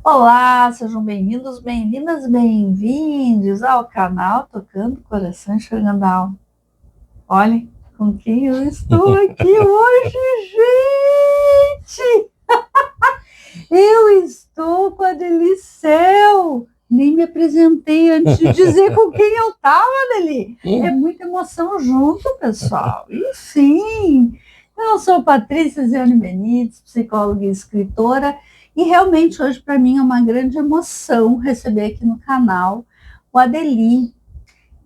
Olá, sejam bem-vindos, bem-vindas, bem-vindos ao canal Tocando Coração Enxergando a Alma. Olhem com quem eu estou aqui hoje, gente! Eu estou com a Delicel. Nem me apresentei antes de dizer com quem eu estava, Deli. É muita emoção junto, pessoal. Enfim, eu sou Patrícia Ziane Benites, psicóloga e escritora. E realmente hoje para mim é uma grande emoção receber aqui no canal o Adeli,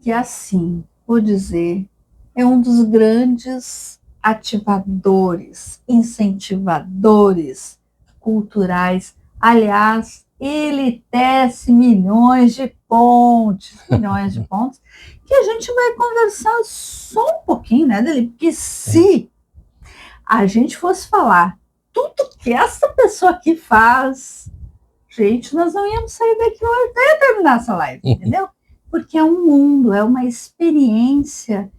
que assim, vou dizer, é um dos grandes ativadores, incentivadores culturais. Aliás, ele tece milhões de pontes, que a gente vai conversar só um pouquinho, né, Adeli? Porque se a gente fosse falar tudo que essa pessoa aqui faz, gente, nós não íamos sair daqui hoje até terminar essa live, entendeu? Porque é um mundo, é uma experiência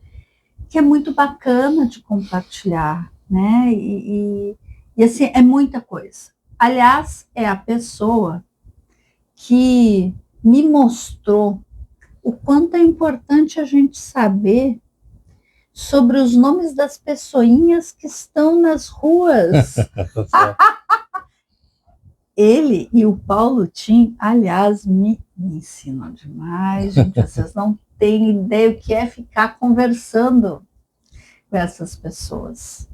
que é muito bacana de compartilhar, né? E assim, é muita coisa. Aliás, é a pessoa que me mostrou o quanto é importante a gente saber sobre os nomes das pessoinhas que estão nas ruas. Ele e o Paulo Tim, aliás, me ensinam demais, gente. Vocês não têm ideia o que é ficar conversando com essas pessoas.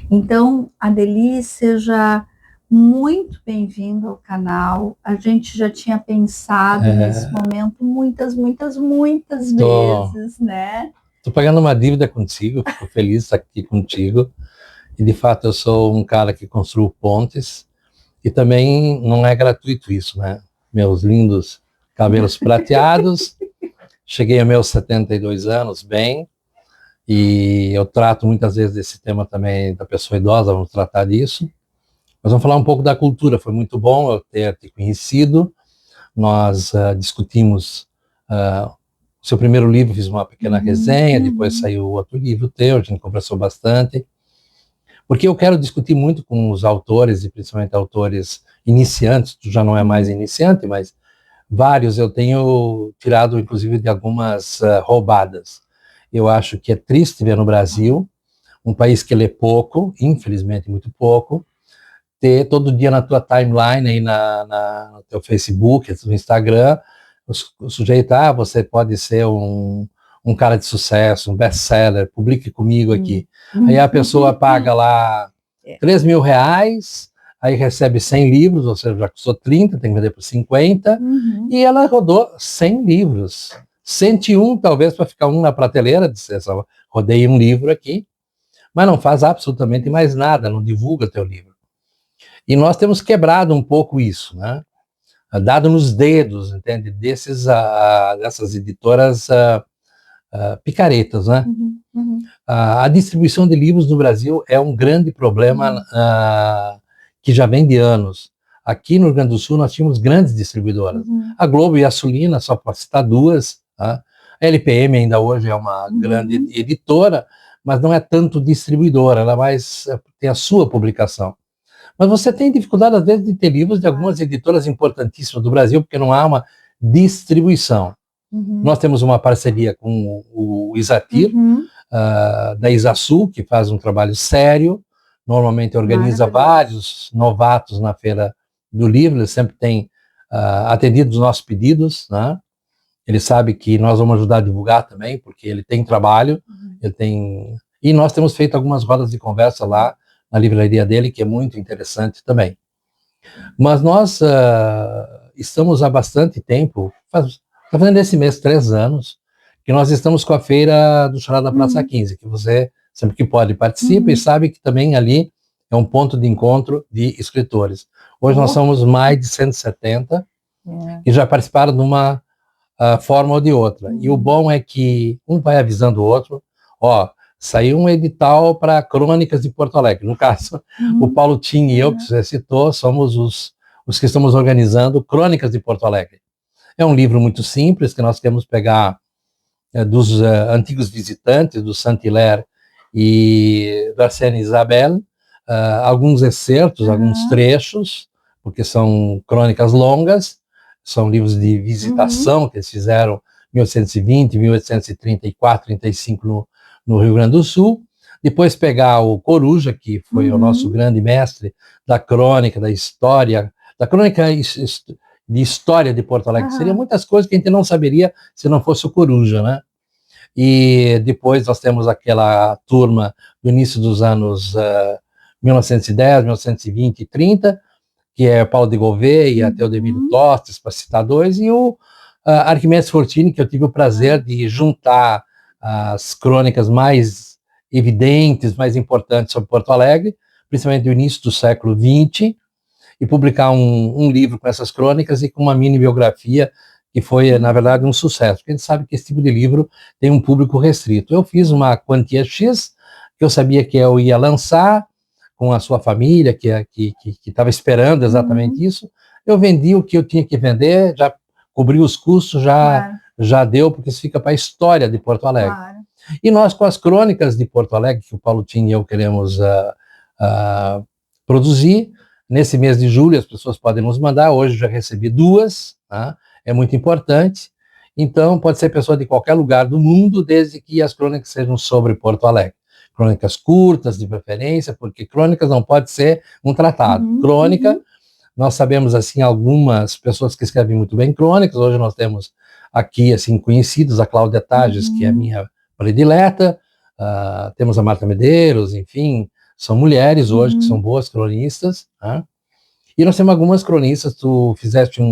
Então, Adeli, seja muito bem-vindo ao canal. A gente já tinha pensado nesse momento muitas vezes, né? Estou pagando uma dívida contigo, fico feliz de estar aqui contigo. E, de fato, eu sou um cara que construo pontes. E também não é gratuito isso, né? Meus lindos cabelos prateados. Cheguei a meus 72 anos bem. E eu trato muitas vezes desse tema também da pessoa idosa, vamos tratar disso. Mas vamos falar um pouco da cultura. Foi muito bom eu ter te conhecido. Nós discutimos o seu primeiro livro, fiz uma pequena resenha, depois saiu outro livro teu, a gente conversou bastante. Porque eu quero discutir muito com os autores, e principalmente autores iniciantes. Tu já não é mais iniciante, mas vários eu tenho tirado, inclusive, de algumas roubadas. Eu acho que é triste ver no Brasil, um país que lê pouco, infelizmente muito pouco, ter todo dia na tua timeline, aí no teu Facebook, no Instagram, o sujeito, você pode ser um cara de sucesso, um best-seller, publique comigo aqui. Aí a pessoa paga lá R$3.000, aí recebe 100 livros, ou seja, já custou 30, tem que vender por 50, e ela rodou 100 livros. 101 talvez para ficar um na prateleira, só rodei um livro aqui, mas não faz absolutamente mais nada, não divulga teu livro. E nós temos quebrado um pouco isso, né? Dado nos dedos, entende? Dessas editoras picaretas, né? A distribuição de livros no Brasil é um grande problema que já vem de anos. Aqui no Rio Grande do Sul nós tínhamos grandes distribuidoras. A Globo e a Sulina, só para citar duas. Tá? A LPM ainda hoje é uma grande editora, mas não é tanto distribuidora, ela mais tem a sua publicação. Mas você tem dificuldade, às vezes, de ter livros de algumas editoras importantíssimas do Brasil, porque não há uma distribuição. Nós temos uma parceria com o Isatir, da Isasul, que faz um trabalho sério, normalmente organiza vários novatos na Feira do Livro, ele sempre tem atendido os nossos pedidos, né? Ele sabe que nós vamos ajudar a divulgar também, porque ele tem trabalho, e nós temos feito algumas rodas de conversa lá na livraria dele, que é muito interessante também. Mas nós estamos há bastante tempo, está fazendo esse mês 3 anos, que nós estamos com a feira do Xará da Praça 15, que você, sempre que pode, participa e sabe que também ali é um ponto de encontro de escritores. Hoje nós somos mais de 170 que já participaram de uma forma ou de outra. E o bom é que um vai avisando o outro, saiu um edital para Crônicas de Porto Alegre. No caso, o Paulo Tim e eu, que você citou, somos os que estamos organizando Crônicas de Porto Alegre. É um livro muito simples, que nós queremos pegar dos antigos visitantes, do Saint-Hilaire e da Arsène Isabelle, alguns excertos, alguns trechos, porque são crônicas longas, são livros de visitação que eles fizeram em 1820, 1834, 35 no Rio Grande do Sul. Depois pegar o Coruja, que foi o nosso grande mestre da crônica, da história, da crônica de história de Porto Alegre. Seria muitas coisas que a gente não saberia se não fosse o Coruja, né? E depois nós temos aquela turma do início dos anos 1910, 1920 e 30, que é Paulo de Gouveia, Teodemiro Tostes, para citar dois, e o Arquimedes Fortini, que eu tive o prazer de juntar as crônicas mais evidentes, mais importantes sobre Porto Alegre, principalmente do início do século XX, e publicar um livro com essas crônicas e com uma mini biografia que foi, na verdade, um sucesso. Porque a gente sabe que esse tipo de livro tem um público restrito. Eu fiz uma quantia X, que eu sabia que eu ia lançar com a sua família, que estava esperando exatamente isso. Eu vendi o que eu tinha que vender, já cobri os custos, já deu, porque isso fica para a história de Porto Alegre. Claro. E nós, com as crônicas de Porto Alegre, que o Paulo Tim e eu queremos produzir, nesse mês de julho as pessoas podem nos mandar, hoje já recebi 2, tá? É muito importante, então pode ser pessoa de qualquer lugar do mundo, desde que as crônicas sejam sobre Porto Alegre. Crônicas curtas, de preferência, porque crônicas não pode ser um tratado. Crônica, nós sabemos, assim, algumas pessoas que escrevem muito bem crônicas, hoje nós temos aqui, assim, conhecidos, a Cláudia Tages, que é a minha predileta, temos a Marta Medeiros, enfim, são mulheres hoje que são boas cronistas, né? E nós temos algumas cronistas, tu fizeste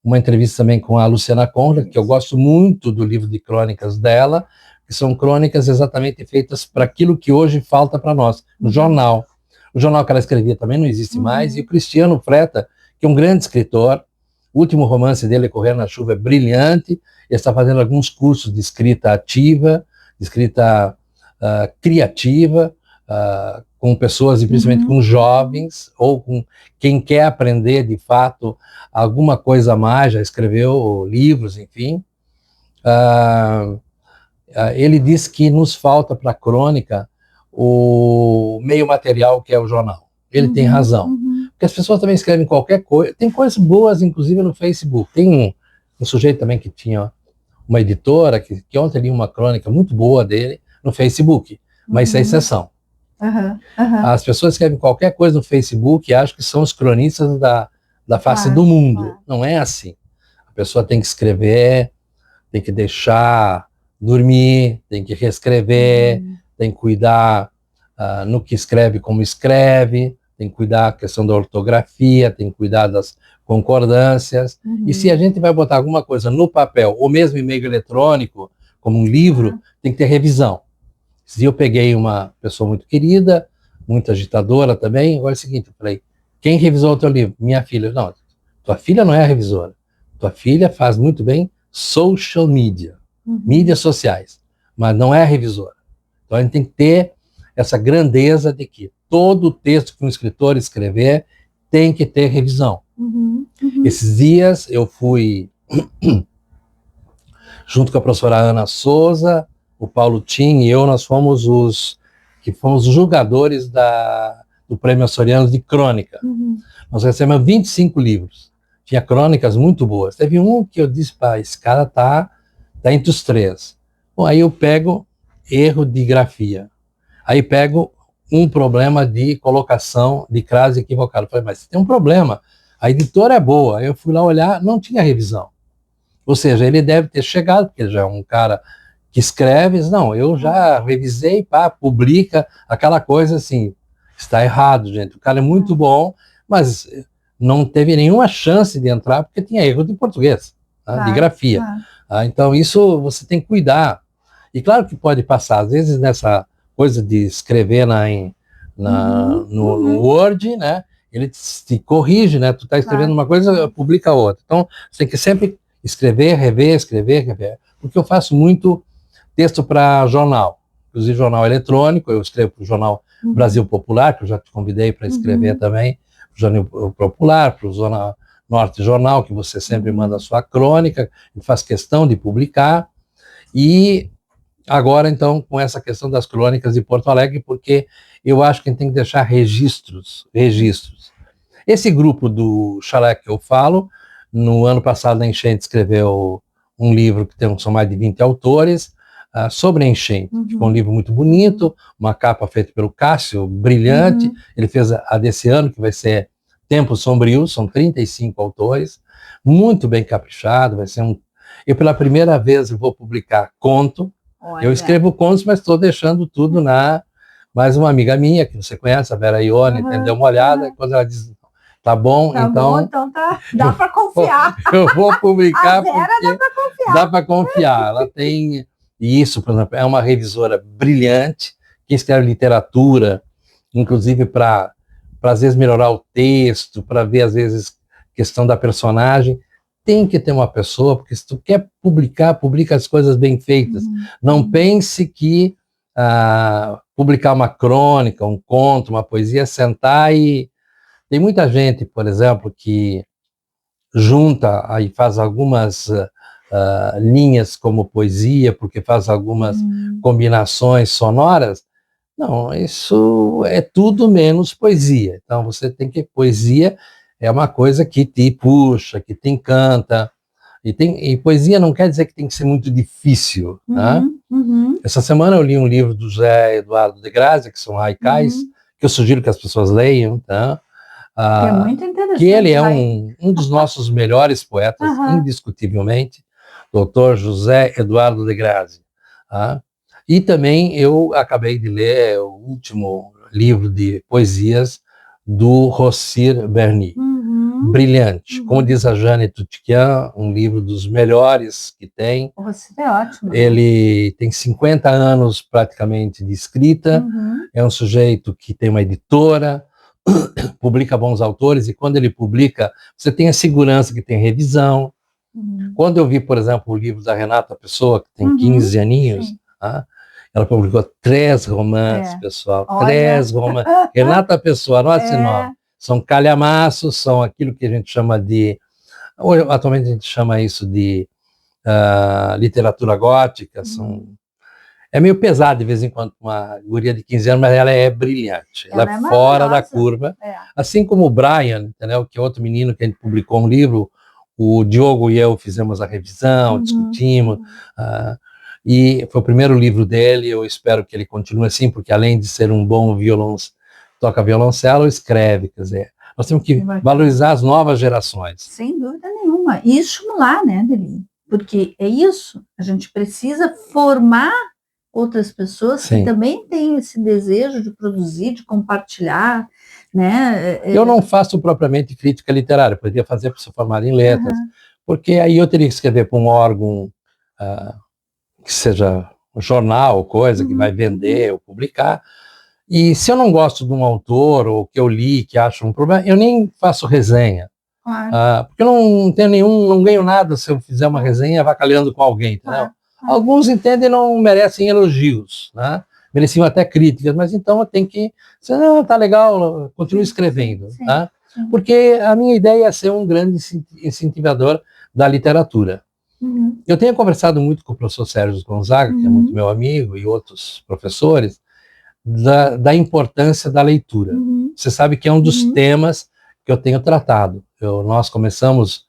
uma entrevista também com a Luciana Conrad, que eu gosto muito do livro de crônicas dela, que são crônicas exatamente feitas para aquilo que hoje falta para nós, no jornal. O jornal que ela escrevia também não existe mais, e o Cristiano Freta, que é um grande escritor, o último romance dele, Correr na Chuva, é brilhante, ele está fazendo alguns cursos de escrita ativa, de escrita criativa, com pessoas, e principalmente com jovens, ou com quem quer aprender, de fato, alguma coisa a mais, já escreveu livros, enfim. Ele diz que nos falta para a crônica o meio material que é o jornal. Ele tem razão. Porque as pessoas também escrevem qualquer coisa. Tem coisas boas, inclusive, no Facebook. Tem um sujeito também que tinha uma editora, que ontem li uma crônica muito boa dele no Facebook, mas isso é exceção. As pessoas escrevem qualquer coisa no Facebook e acham que são os cronistas da face do mundo. Não é assim. A pessoa tem que escrever, tem que deixar dormir, tem que reescrever, tem que cuidar no que escreve, como escreve, tem que cuidar da questão da ortografia, tem que cuidar das concordâncias. E se a gente vai botar alguma coisa no papel, ou mesmo em meio eletrônico, como um livro, tem que ter revisão. Se eu peguei uma pessoa muito querida, muito agitadora também, agora é o seguinte, eu falei, quem revisou o teu livro? Minha filha. Não, tua filha não é a revisora. Tua filha faz muito bem social media, mídias sociais, mas não é a revisora. Então a gente tem que ter essa grandeza de que todo texto que um escritor escrever tem que ter revisão. Esses dias eu fui, junto com a professora Ana Souza, o Paulo Tim e eu, nós fomos os julgadores do Prêmio Açoriano de Crônica. Nós recebemos 25 livros. Tinha crônicas muito boas. Teve um que eu disse, pá, esse cara tá entre os 3. Bom, aí eu pego erro de grafia. Aí pego um problema de colocação de crase equivocada. Falei, mas tem um problema. A editora é boa. Aí eu fui lá olhar, não tinha revisão. Ou seja, ele deve ter chegado, porque ele já é um cara que escreve, não, eu já revisei, pá, publica, aquela coisa assim, está errado, gente. O cara é muito bom, mas não teve nenhuma chance de entrar, porque tinha erro de português, tá? De grafia. Então isso você tem que cuidar. E claro que pode passar, às vezes nessa coisa de escrever no Word, né, ele te corrige, né, tu está escrevendo uma coisa, publica outra. Então você tem que sempre escrever, rever, porque eu faço muito texto para jornal, inclusive jornal eletrônico, eu escrevo para o jornal Brasil Popular, que eu já te convidei para escrever também, para o Jornal Popular, para o Zona Norte Jornal, que você sempre manda a sua crônica, e faz questão de publicar, e agora então com essa questão das crônicas de Porto Alegre, porque eu acho que a gente tem que deixar registros. Esse grupo do Chalé que eu falo, no ano passado a Enchente escreveu um livro que são mais de 20 autores, sobre a enchente. Ficou um livro muito bonito, uma capa feita pelo Cássio, brilhante. Ele fez a desse ano, que vai ser Tempos Sombrios, são 35 autores, muito bem caprichado, vai ser Eu pela primeira vez vou publicar conto. Olha. Eu escrevo contos, mas estou deixando tudo mais uma amiga minha, que você conhece, a Vera Ione, deu uma olhada, quando ela diz, tá bom, então dá para confiar. Eu vou publicar, a Vera porque dá para confiar. Ela tem isso, por exemplo, é uma revisora brilhante, que escreve literatura, inclusive para às vezes melhorar o texto, para ver às vezes questão da personagem. Tem que ter uma pessoa, porque se tu quer publicar, publica as coisas bem feitas. Não pense que publicar uma crônica, um conto, uma poesia, sentar e... Tem muita gente, por exemplo, que junta e faz algumas linhas como poesia, porque faz algumas combinações sonoras. Não, isso é tudo menos poesia. Então você tem que... Poesia é uma coisa que te puxa, que te encanta. E poesia não quer dizer que tem que ser muito difícil. Né? Essa semana eu li um livro do José Eduardo de Grazia, que são haikais, que eu sugiro que as pessoas leiam. Tá? Que é muito interessante. Que ele é um dos nossos melhores poetas, indiscutivelmente, doutor José Eduardo de Grazia. E também eu acabei de ler o último livro de poesias do Rossir Berni. Brilhante. Como diz a Jane Tutiquian, um livro dos melhores que tem. O Rossir é ótimo. Ele tem 50 anos praticamente de escrita, é um sujeito que tem uma editora, publica bons autores, e quando ele publica, você tem a segurança que tem revisão. Quando eu vi, por exemplo, o livro da Renata Pessoa, que tem 15 aninhos, ela publicou 3 romances, pessoal. Olha. 3 romances. Renata Pessoa, anota esse nome. São calhamaços, são aquilo que a gente chama de... Atualmente a gente chama isso de literatura gótica. É meio pesado de vez em quando uma guria de 15 anos, mas ela é brilhante. Ela é fora da curva. Assim como o Brian, entendeu? Que é outro menino que a gente publicou um livro, o Diogo e eu fizemos a revisão, discutimos... E foi o primeiro livro dele, eu espero que ele continue assim, porque além de ser um bom toca violoncelo, escreve, quer dizer, nós temos que valorizar as novas gerações. Sem dúvida nenhuma, e estimular, né, Deli? Porque é isso, a gente precisa formar outras pessoas que também têm esse desejo de produzir, de compartilhar, né? Eu não faço propriamente crítica literária, poderia fazer para se formar em letras, porque aí eu teria que escrever para um órgão... que seja um jornal, coisa que vai vender ou publicar, e se eu não gosto de um autor, ou que eu li, que acho um problema, eu nem faço resenha, porque eu não ganho nada se eu fizer uma resenha avacalhando com alguém, entendeu? Alguns entendem e não merecem elogios, né? Mereciam até críticas, mas então eu tenho que, tá legal, continue escrevendo, tá? Porque a minha ideia é ser um grande incentivador da literatura. Eu tenho conversado muito com o professor Sérgio Gonzaga, que é muito meu amigo, e outros professores, da importância da leitura. Você sabe que é um dos temas que eu tenho tratado. Nós começamos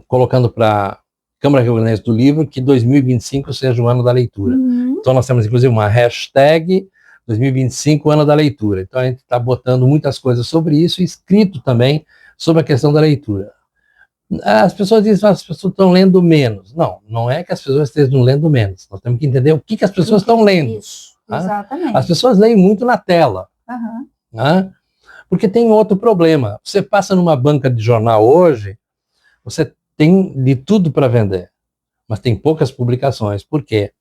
colocando para a Câmara Rio Grandense do Livro que 2025 seja o ano da leitura. Então nós temos inclusive uma hashtag 2025 ano da leitura. Então a gente está botando muitas coisas sobre isso, e escrito também sobre a questão da leitura. As pessoas dizem que as pessoas estão lendo menos. Não, não é que as pessoas estejam lendo menos. Nós temos que entender o que as pessoas estão lendo. Isso, exatamente. As pessoas leem muito na tela. Porque tem outro problema. Você passa numa banca de jornal hoje, você tem de tudo para vender, mas tem poucas publicações. Por quê?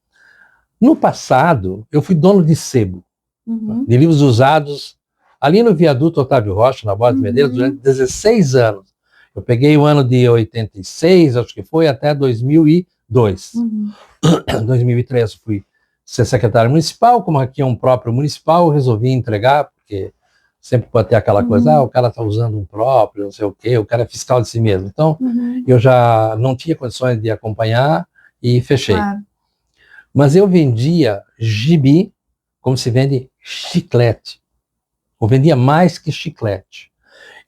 No passado, eu fui dono de sebo, de livros usados, ali no viaduto Otávio Rocha, na Borda de Medeiros, durante 16 anos. Eu peguei o ano de 86, acho que foi, até 2002. 2003 fui ser secretário municipal, como aqui é um próprio municipal, eu resolvi entregar, porque sempre pode ter aquela coisa, o cara está usando um próprio, não sei o quê, o cara é fiscal de si mesmo. Então, eu já não tinha condições de acompanhar e fechei. Mas eu vendia gibi como se vende chiclete. Eu vendia mais que chiclete.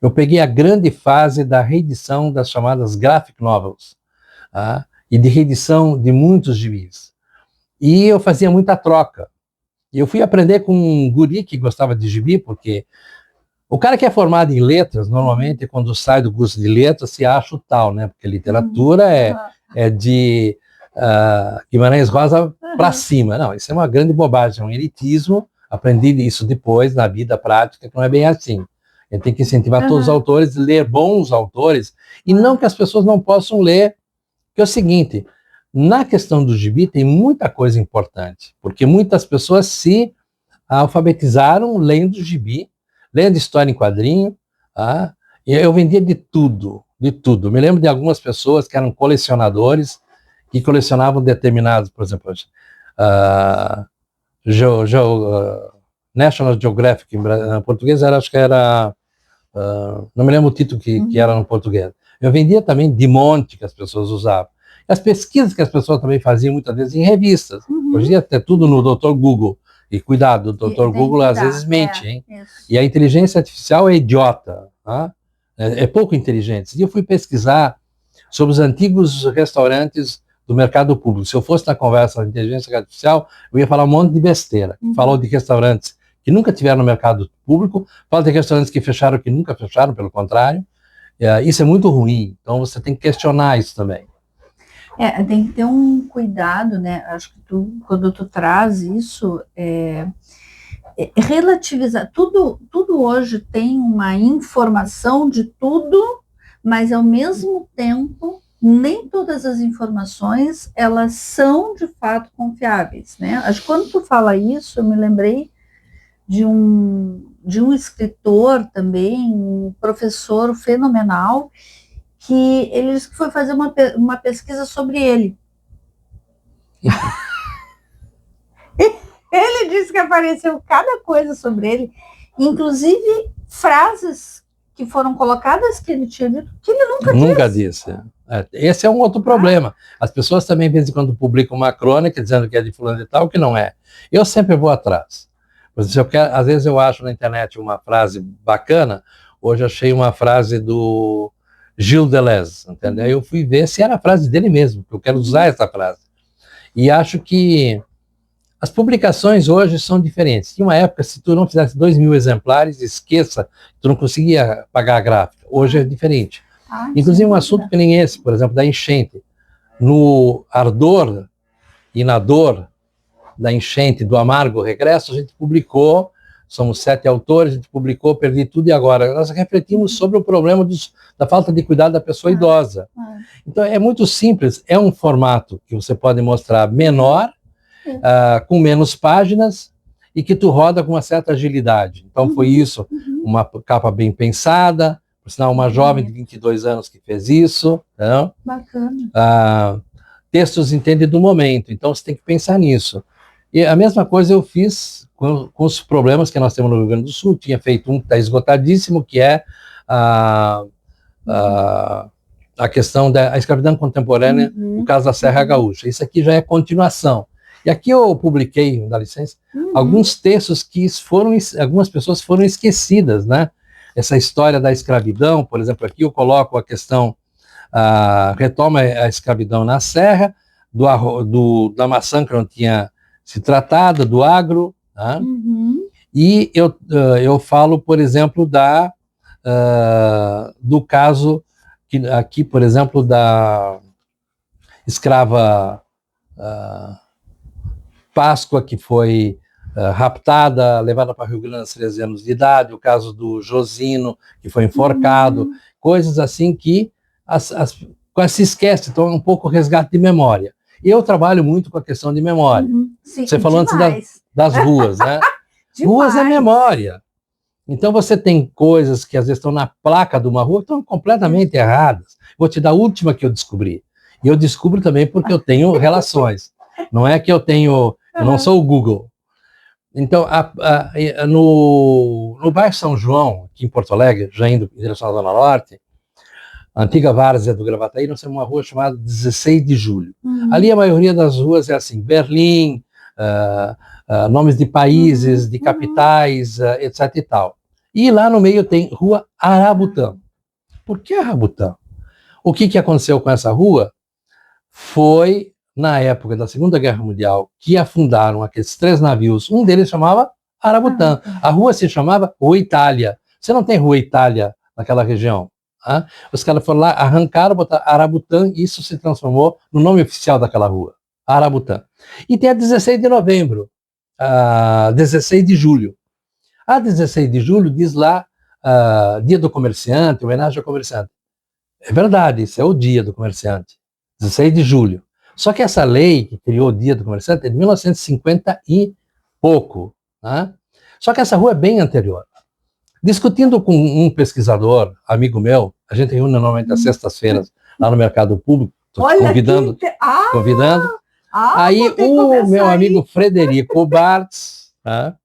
eu peguei a grande fase da reedição das chamadas graphic novels, tá? E de reedição de muitos gibis. E eu fazia muita troca. E eu fui aprender com um guri que gostava de gibi, porque o cara que é formado em letras, normalmente, quando sai do curso de letras, se acha o tal, né? Porque literatura é de Guimarães Rosa para cima. Não, isso é uma grande bobagem, é um elitismo. Aprendi isso depois, na vida prática, que não é bem assim. A gente tem que incentivar todos os autores, ler bons autores, e não que as pessoas não possam ler, que é o seguinte, na questão do gibi tem muita coisa importante, porque muitas pessoas se alfabetizaram lendo gibi, lendo história em quadrinho, tá? E eu vendia de tudo, de tudo. Eu me lembro de algumas pessoas que eram colecionadores, que colecionavam determinados, por exemplo, National Geographic, em português, acho que era, não me lembro o título que era no português. Eu vendia também de monte que as pessoas usavam. As pesquisas que as pessoas também faziam muitas vezes em revistas. Hoje em dia é tudo no Dr. Google. E cuidado, o Dr. Google às vezes mente, hein? Isso. E a inteligência artificial é idiota, tá? É pouco inteligente. E eu fui pesquisar sobre os antigos restaurantes do mercado público. Se eu fosse na conversa da inteligência artificial, eu ia falar um monte de besteira. Falou de restaurantes que nunca tiveram no mercado público, fala de restaurantes que fecharam, que nunca fecharam, pelo contrário. Isso é muito ruim. Então você tem que questionar isso também. Tem que ter um cuidado, né? Acho que quando tu traz isso, relativizar. Tudo hoje tem uma informação de tudo, mas ao mesmo tempo, nem todas as informações, elas são de fato confiáveis, né? Acho que quando tu fala isso, eu me lembrei de um escritor também, um professor fenomenal, que ele disse que foi fazer uma pesquisa sobre ele. Ele disse que apareceu cada coisa sobre ele, inclusive frases que foram colocadas que ele tinha dito, que ele nunca disse. Esse é um outro problema. As pessoas também, de vez em quando, publicam uma crônica dizendo que é de fulano e tal, que não é. Eu sempre vou atrás. Às vezes eu acho na internet uma frase bacana, hoje achei uma frase do Gilles Deleuze, entendeu? Eu fui ver se era a frase dele mesmo, porque eu quero usar essa frase. E acho que as publicações hoje são diferentes. Tinha uma época, se tu não fizesse 2.000 exemplares, esqueça, tu não conseguia pagar a gráfica. Hoje é diferente. Inclusive um assunto que nem esse, por exemplo, da enchente. No ardor e na dor da enchente, do amargo regresso, a gente publicou, somos 7 autores, a gente publicou Perdi Tudo e Agora. Nós refletimos sobre o problema da falta de cuidado da pessoa idosa. Então é muito simples, é um formato que você pode mostrar menor, com menos páginas, e que tu roda com uma certa agilidade. Então foi isso, uma capa bem pensada, por sinal uma jovem de 22 anos que fez isso. Então, bacana. Textos entendem do momento, então você tem que pensar nisso. E a mesma coisa eu fiz com os problemas que nós temos no Rio Grande do Sul. Tinha feito um que está esgotadíssimo, que é a questão da escravidão contemporânea, o caso da Serra Gaúcha. Isso aqui já é continuação. E aqui eu publiquei, dá licença, alguns textos que algumas pessoas foram esquecidas, né? Essa história da escravidão, por exemplo, aqui eu coloco a questão, retoma a escravidão na Serra, da maçã que não tinha se tratado, do agro, tá? E eu falo, por exemplo, do caso, aqui, por exemplo, da escrava Páscoa, que foi raptada, levada para Rio Grande aos 13 anos de idade, o caso do Josino, que foi enforcado, coisas assim que se esquece, então é um pouco resgate de memória. E eu trabalho muito com a questão de memória. Sim, você falou antes das ruas, né? Ruas é memória. Então você tem coisas que às vezes estão na placa de uma rua que estão completamente erradas. Vou te dar a última que eu descobri. E eu descubro também porque eu tenho relações. Não é que eu não sou o Google. Então, no bairro São João, aqui em Porto Alegre, já indo em direção à Zona Norte, a antiga várzea do Gravataí, nós temos uma rua chamada 16 de Julho. Ali a maioria das ruas é assim, Berlim, nomes de países, de capitais, etc e tal. E lá no meio tem Rua Arabutã. Por que Arabutã? O que aconteceu com essa rua foi, na época da Segunda Guerra Mundial, que afundaram aqueles 3 navios. Um deles chamava Arabutã. A rua se chamava Rua Itália. Você não tem Rua Itália naquela região. Tá? Os caras foram lá, arrancaram, botaram Arabutã, e isso se transformou no nome oficial daquela rua, Arabutã. E tem a 16 de novembro, a 16 de julho. A 16 de julho diz lá Dia do Comerciante, homenagem ao comerciante. É verdade, isso é o Dia do Comerciante, 16 de julho. Só que essa lei que criou o Dia do Comerciante é de 1950 e pouco. Né? Só que essa rua é bem anterior. Discutindo com um pesquisador, amigo meu, a gente reúne normalmente às sextas-feiras lá no Mercado Público, estou te convidando. Aí o meu amigo Frederico Bartz, tá?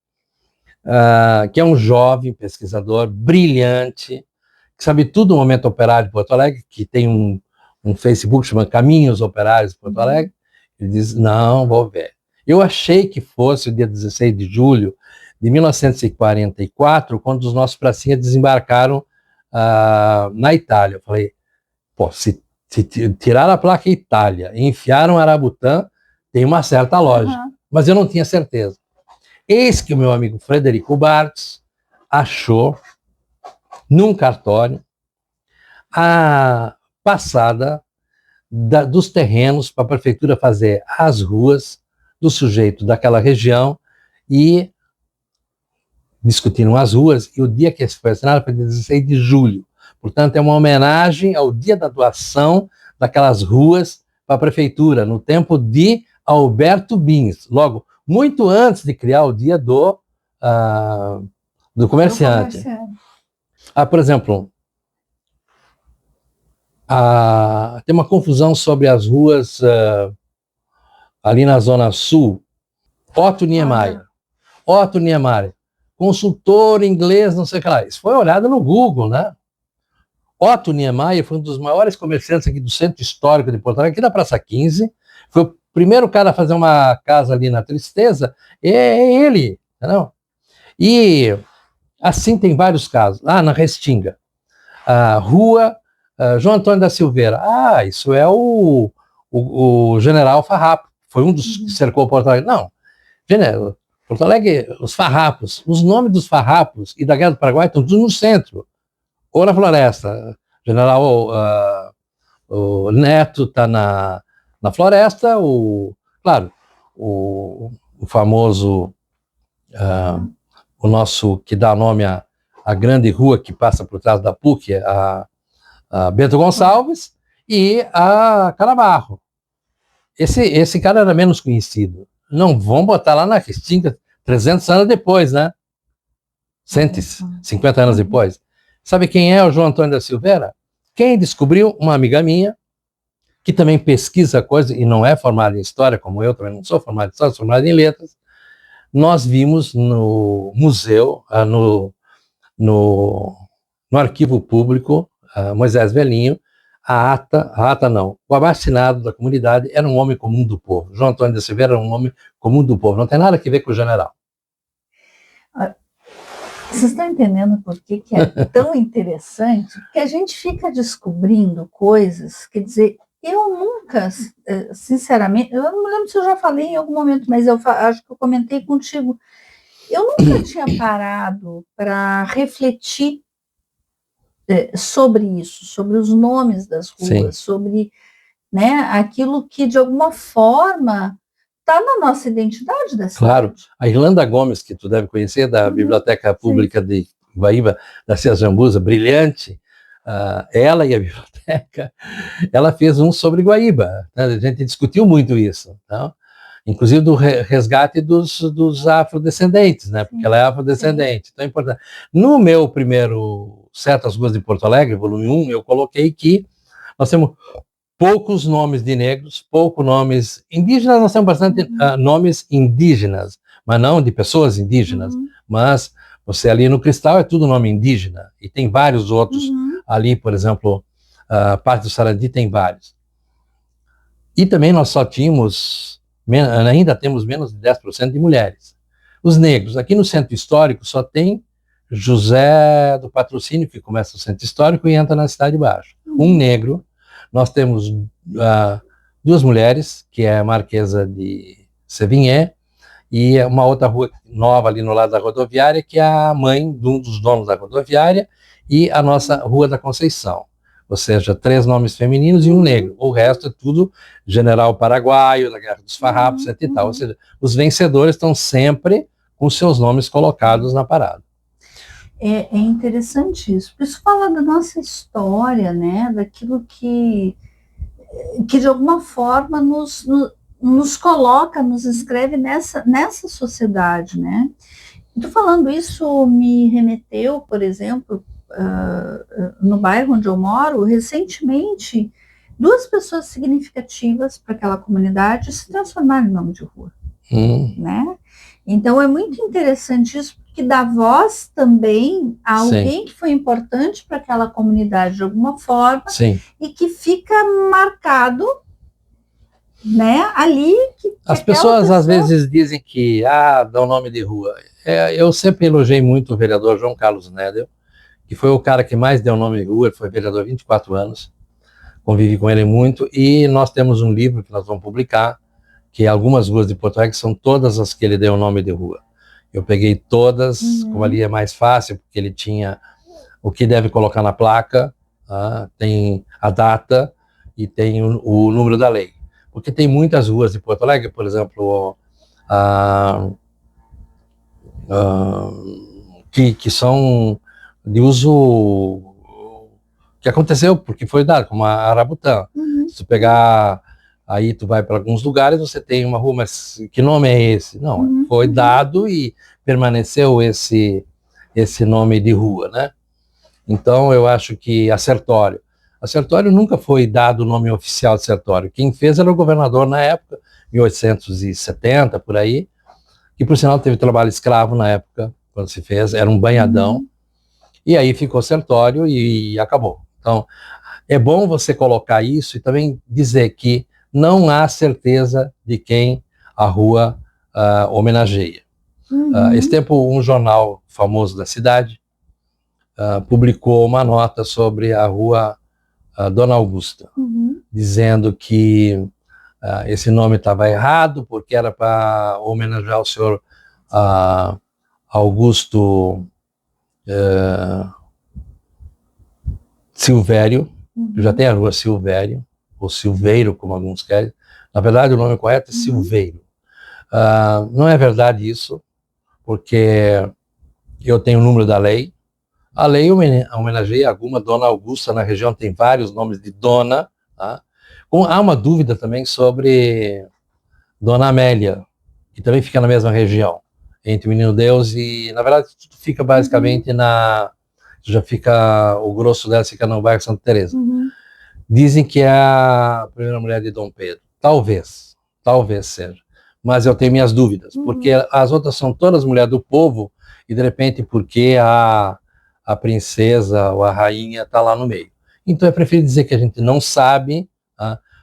Que é um jovem pesquisador brilhante, que sabe tudo do momento operário de Porto Alegre, que tem um Facebook chamado Caminhos Operários de Porto Alegre. Ele diz, não, vou ver. Eu achei que fosse o dia 16 de julho de 1944, quando os nossos pracinhas desembarcaram na Itália. Eu falei, pô, se tiraram a placa Itália e enfiaram Arabutã, tem uma certa lógica. Mas eu não tinha certeza. Eis que o meu amigo Frederico Bartz achou, num cartório, a passada dos terrenos para a prefeitura fazer as ruas do sujeito daquela região e discutiram as ruas, e o dia que foi assinado foi 16 de julho. Portanto, é uma homenagem ao dia da doação daquelas ruas para a prefeitura, no tempo de Alberto Bins, logo, muito antes de criar o dia do comerciante. Por exemplo, tem uma confusão sobre as ruas ali na Zona Sul. Otto Niemeyer, consultor inglês, não sei o que lá. Isso foi olhado no Google, né? Otto Niemeyer foi um dos maiores comerciantes aqui do Centro Histórico de Porto Alegre, aqui da Praça 15. Foi o primeiro cara a fazer uma casa ali na Tristeza. É ele, entendeu? E assim tem vários casos. Na Restinga, a Rua João Antônio da Silveira. Isso é o General Farrapo. Foi um dos que cercou Porto Alegre. Não, Porto Alegre, os farrapos, os nomes dos farrapos e da Guerra do Paraguai estão tudo no centro. Ou na Floresta. General o Neto está na Floresta, claro, o famoso, o nosso, que dá nome à grande rua que passa por trás da PUC, a Bento Gonçalves, e a Canabarro. Esse cara era menos conhecido. Não vão botar lá na Restinga 300 anos depois, né? 150 anos depois. Sabe quem é o João Antônio da Silveira? Quem descobriu? Uma amiga minha, que também pesquisa coisas, e não é formada em História, como eu também não sou formado em História, sou formado em Letras. Nós vimos no museu, no arquivo público, Moisés Velhinho, o abaixo-assinado da comunidade era um homem comum do povo. João Antônio da Silveira era um homem comum do povo. Não tem nada a ver com o general. Vocês estão entendendo por que é tão interessante? Porque a gente fica descobrindo coisas, quer dizer, eu nunca, sinceramente, eu não me lembro se eu já falei em algum momento, mas eu acho que eu comentei contigo, eu nunca tinha parado para refletir sobre isso, sobre os nomes das ruas, Sim. sobre, né, aquilo que de alguma forma está na nossa identidade da cidade. Claro, a Irlanda Gomes, que tu deve conhecer, da Biblioteca Pública de Guaíba, da Cia Jambuza, brilhante, ela e a biblioteca, ela fez um sobre Guaíba, né? A gente discutiu muito isso, não? Inclusive do resgate dos afrodescendentes, né? Porque ela é afrodescendente, então é importante. No meu primeiro Certas Ruas de Porto Alegre, volume 1, eu coloquei que nós temos poucos nomes de negros, poucos nomes indígenas, nós temos bastante nomes indígenas, mas não de pessoas indígenas, mas você ali no Cristal é tudo nome indígena, e tem vários outros ali, por exemplo, a parte do Sarandi tem vários. E também nós só tínhamos, ainda temos menos de 10% de mulheres. Os negros, aqui no Centro Histórico só tem José do Patrocínio, que começa o centro histórico e entra na Cidade Baixa. Um negro. Nós temos 2 mulheres, que é a Marquesa de Sévigné, e uma outra rua nova ali no lado da rodoviária, que é a mãe de um dos donos da rodoviária, e a nossa Rua da Conceição. Ou seja, 3 nomes femininos e um negro. O resto é tudo general paraguaio, da Guerra dos Farrapos, etc. e tal. Ou seja, os vencedores estão sempre com seus nomes colocados na parada. É interessante isso. Por isso fala da nossa história, né? Daquilo que de alguma forma nos coloca, nos inscreve nessa sociedade, né? Estou falando isso, me remeteu, por exemplo, no bairro onde eu moro, recentemente, 2 pessoas significativas para aquela comunidade se transformaram em nome de rua, né? Então é muito interessante isso, porque dá voz também a alguém que foi importante para aquela comunidade de alguma forma. Sim. E que fica marcado, né, ali. As pessoas às vezes dizem que dá o nome de rua. Eu sempre elogiei muito o vereador João Carlos Nedel, que foi o cara que mais deu nome de rua. Ele foi vereador há 24 anos, convivi com ele muito, e nós temos um livro que nós vamos publicar, que algumas ruas de Porto Alegre são todas as que ele deu nome de rua. Eu peguei todas, como ali é mais fácil, porque ele tinha o que deve colocar na placa, tem a data e tem o número da lei. Porque tem muitas ruas de Porto Alegre, por exemplo, que são de uso que aconteceu, porque foi dado, como a Arabutã. Se tu pegar, aí tu vai para alguns lugares, você tem uma rua, mas que nome é esse? Não, foi dado e permaneceu esse nome de rua, né? Então, eu acho que a Sertório nunca foi dado o nome oficial de Sertório. Quem fez era o governador na época, 1870, por aí, que, por sinal, teve trabalho escravo na época, quando se fez, era um banhadão, e aí ficou Sertório e acabou. Então, é bom você colocar isso e também dizer que não há certeza de quem a rua homenageia. Esse tempo, um jornal famoso da cidade publicou uma nota sobre a rua Dona Augusta, dizendo que esse nome estava errado, porque era para homenagear o senhor Augusto Silvério, já tem a rua Silvério, ou Silveiro, como alguns querem. Na verdade, o nome correto é Silveiro. Não é verdade isso, porque eu tenho o número da lei. A lei homenageia alguma Dona Augusta, na região tem vários nomes de dona. Tá? Há uma dúvida também sobre Dona Amélia, que também fica na mesma região, entre o Menino Deus e, na verdade, tudo fica basicamente já fica, o grosso dela fica no bairro Santa Teresa. Dizem que é a primeira mulher de Dom Pedro. Talvez seja. Mas eu tenho minhas dúvidas, porque as outras são todas mulheres do povo, e de repente porque a princesa ou a rainha está lá no meio. Então é preferido dizer que a gente não sabe,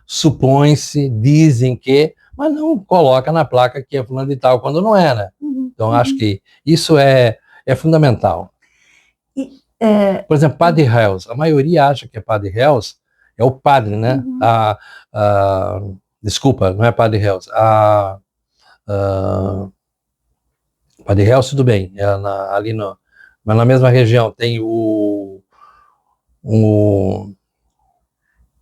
supõe-se, dizem que, mas não coloca na placa que é fulano de tal, quando não é, né? Então acho que isso é fundamental. Por exemplo, Padre Reus, a maioria acha que é Padre Reus, é o padre, né? Desculpa, não é Padre Reus. Padre Reus, tudo bem, ali mas na mesma região tem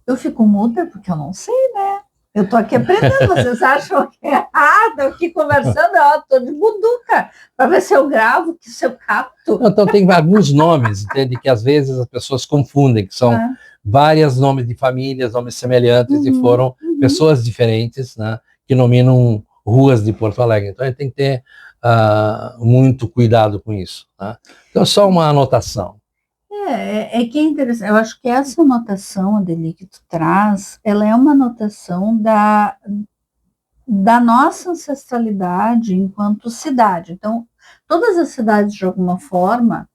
Eu fico muda porque eu não sei, né? Eu tô aqui aprendendo, vocês acham que é errado, eu aqui conversando, eu tô de buduca, para ver se eu gravo, se eu capto. Então tem alguns nomes, entende, que às vezes as pessoas confundem, que são vários nomes de famílias, nomes semelhantes, e foram pessoas diferentes, né, que nominam ruas de Porto Alegre. Então a gente tem que ter muito cuidado com isso. Tá? Então só uma anotação. É que é interessante, eu acho que essa anotação, Adeli, que tu traz, ela é uma anotação da nossa ancestralidade enquanto cidade. Então, todas as cidades, de alguma forma,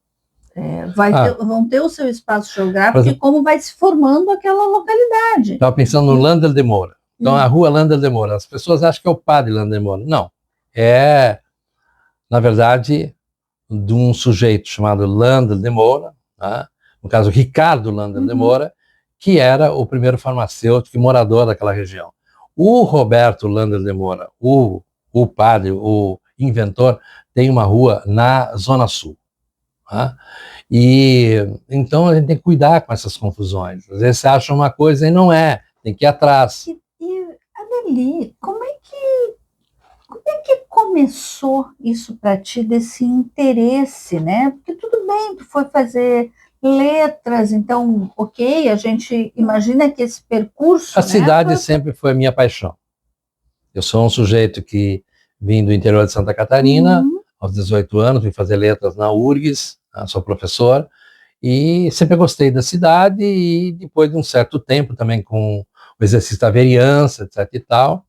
vão ter o seu espaço geográfico e como vai se formando aquela localidade. Estava pensando no Landel de Moura. Então, a rua Landel de Moura, as pessoas acham que é o padre Landel de Moura. Não, na verdade, de um sujeito chamado Landel de Moura, né? No caso Ricardo Landel de Moura, que era o primeiro farmacêutico e morador daquela região. O Roberto Landel de Moura, o padre, o inventor, tem uma rua na Zona Sul. Tá? E então a gente tem que cuidar com essas confusões. Às vezes você acha uma coisa e não é, tem que ir atrás. E Adeli, como é que começou isso para ti, desse interesse, né? Porque tudo bem, tu foi fazer letras, então, ok, a gente imagina que esse percurso... A cidade sempre foi a minha paixão. Eu sou um sujeito que vim do interior de Santa Catarina, aos 18 anos, vim fazer letras na URGS, sou professor, e sempre gostei da cidade, e depois de um certo tempo também com o exercício da vereança, etc e tal,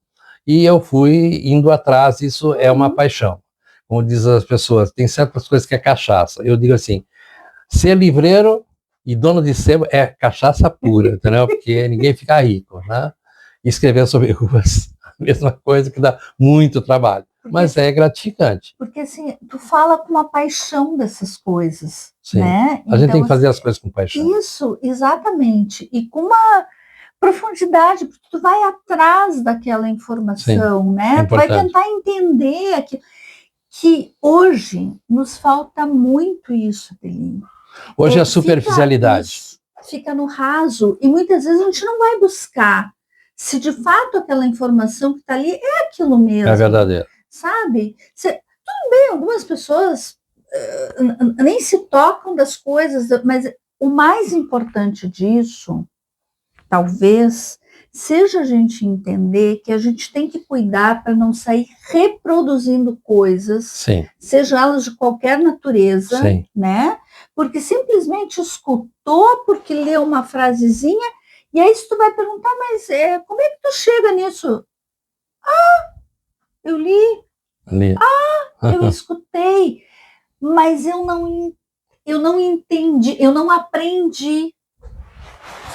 e eu fui indo atrás, isso é uma paixão. Como dizem as pessoas, tem certas coisas que é cachaça. Eu digo assim, ser livreiro e dono de sebo é cachaça pura, entendeu? Porque ninguém fica rico, né? E escrever sobre ruas, a mesma coisa que dá muito trabalho. Mas é gratificante. Porque assim, tu fala com uma paixão dessas coisas, Sim. né? A gente tem que fazer as coisas com paixão. Isso, exatamente. E com uma profundidade, porque tu vai atrás daquela informação, Sim, né? Tu vai tentar entender aquilo. Que hoje nos falta muito isso, Adeline. Hoje é a superficialidade. Fica no raso, e muitas vezes a gente não vai buscar se de fato aquela informação que está ali é aquilo mesmo. É verdadeiro. Sabe? Tudo bem, algumas pessoas nem se tocam das coisas, mas o mais importante disso, talvez, seja a gente entender que a gente tem que cuidar para não sair reproduzindo coisas, Sim. seja elas de qualquer natureza, Sim. né? Porque simplesmente escutou, porque leu uma frasezinha, e aí se tu vai perguntar, mas como é que tu chega nisso? Eu li. Eu escutei, mas eu não entendi, eu não aprendi,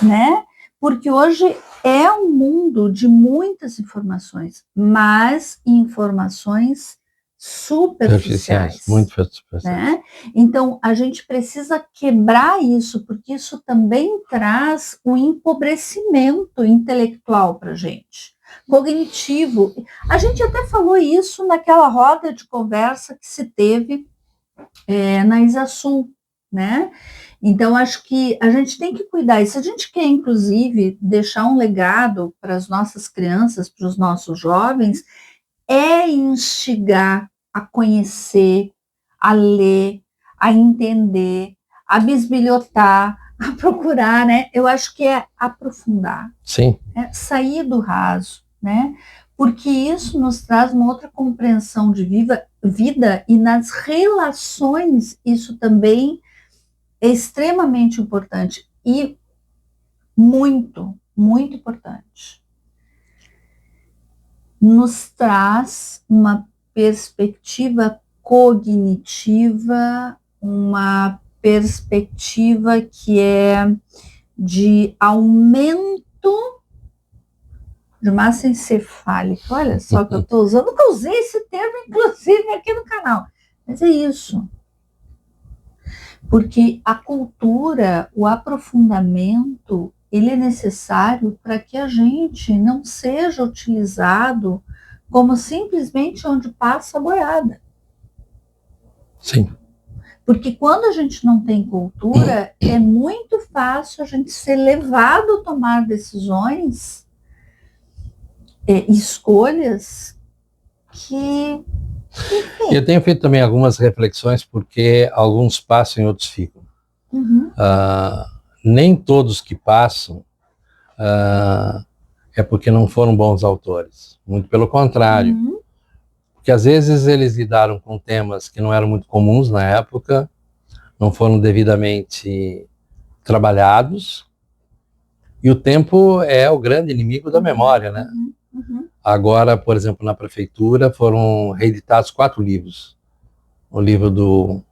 né? Porque hoje é um mundo de muitas informações, mas informações superficiais. Muito superficiais. Né? Então, a gente precisa quebrar isso, porque isso também traz o empobrecimento intelectual para a gente, cognitivo. A gente até falou isso naquela roda de conversa que se teve na Isasul, né? Então, acho que a gente tem que cuidar. E se a gente quer, inclusive, deixar um legado para as nossas crianças, para os nossos jovens, é instigar a conhecer, a ler, a entender, a bisbilhotar, a procurar, né? Eu acho que é aprofundar. Sim. Sair do raso, né? Porque isso nos traz uma outra compreensão de vida, e nas relações isso também é extremamente importante e muito, muito importante. Nos traz uma perspectiva cognitiva, uma perspectiva que é de aumento de massa encefálica. Olha só que eu estou usando, nunca usei esse termo, inclusive, aqui no canal. Mas é isso. Porque a cultura, o aprofundamento, ele é necessário para que a gente não seja utilizado como simplesmente onde passa a boiada. Sim. Porque quando a gente não tem cultura, é muito fácil a gente ser levado a tomar decisões, escolhas que... Enfim. Eu tenho feito também algumas reflexões, porque alguns passam e outros ficam. Nem todos que passam é porque não foram bons autores. Muito pelo contrário. Porque às vezes eles lidaram com temas que não eram muito comuns na época, não foram devidamente trabalhados, e o tempo é o grande inimigo da memória, né? Agora, por exemplo, na prefeitura foram reeditados 4 livros. O livro do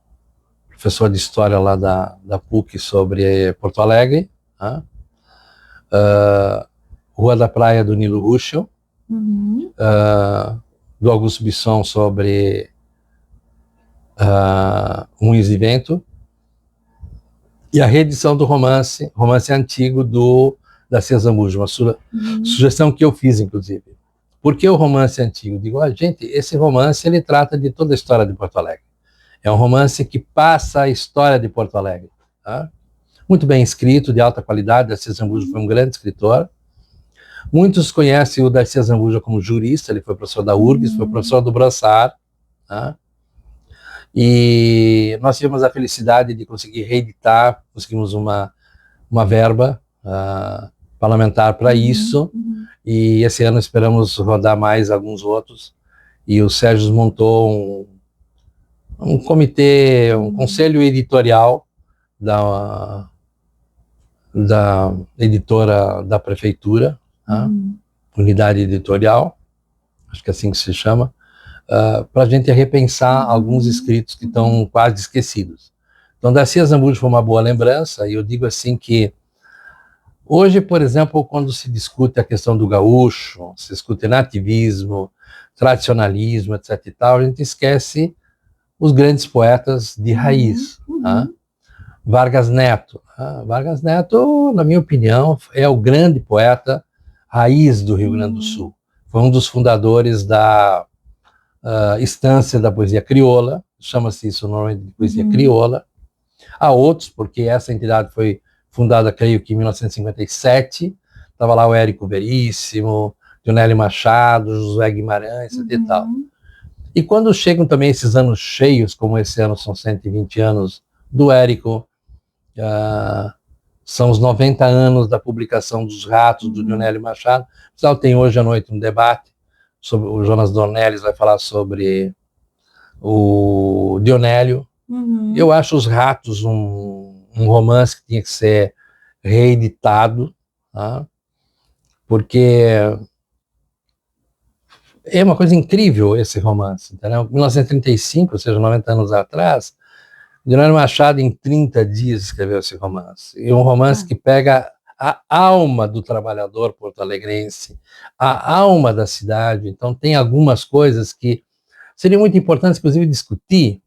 professor de história lá da PUC sobre Porto Alegre, Rua da Praia do Nilo Ruschel, do Augusto Bisson sobre Unhas de Vento, e a reedição do romance antigo do Darcy Zambujo, uma sugestão que eu fiz, inclusive. Por que o romance antigo? Digo, gente, esse romance ele trata de toda a história de Porto Alegre. É um romance que passa a história de Porto Alegre. Tá? Muito bem escrito, de alta qualidade. Darcy Zambujo foi um grande escritor. Muitos conhecem o Darcy Zambujo como jurista, ele foi professor da URGS, foi professor do Brassard. Tá? E nós tivemos a felicidade de conseguir reeditar, conseguimos uma verba parlamentar para isso, e esse ano esperamos rodar mais alguns outros, e o Sérgio montou um comitê, um conselho editorial da editora da prefeitura, unidade editorial, acho que é assim que se chama, para a gente repensar alguns escritos que estão quase esquecidos. Então, Darcy Zambujo foi uma boa lembrança, e eu digo assim que hoje, por exemplo, quando se discute a questão do gaúcho, se discute nativismo, tradicionalismo, etc. e tal, a gente esquece os grandes poetas de raiz. Tá? Vargas Neto. Vargas Neto, na minha opinião, é o grande poeta raiz do Rio Grande do Sul. Foi um dos fundadores da Estância da Poesia Crioula, chama-se isso normalmente de Poesia Crioula. Há outros, porque essa entidade foi fundada, creio que em 1957, estava lá o Érico Veríssimo, Dionélio Machado, Josué Guimarães, e tal. E quando chegam também esses anos cheios, como esse ano são 120 anos do Érico, são os 90 anos da publicação dos Ratos, do Dionélio Machado. O pessoal tem hoje à noite um debate, sobre, o Jonas Dornelles vai falar sobre o Dionélio. Eu acho os Ratos um romance que tinha que ser reeditado, tá? Porque é uma coisa incrível esse romance, entendeu? 1935, ou seja, 90 anos atrás, Dionélio Machado em 30 dias escreveu esse romance. E um romance que pega a alma do trabalhador porto-alegrense, a alma da cidade. Então tem algumas coisas que seriam muito importantes, inclusive, discutir.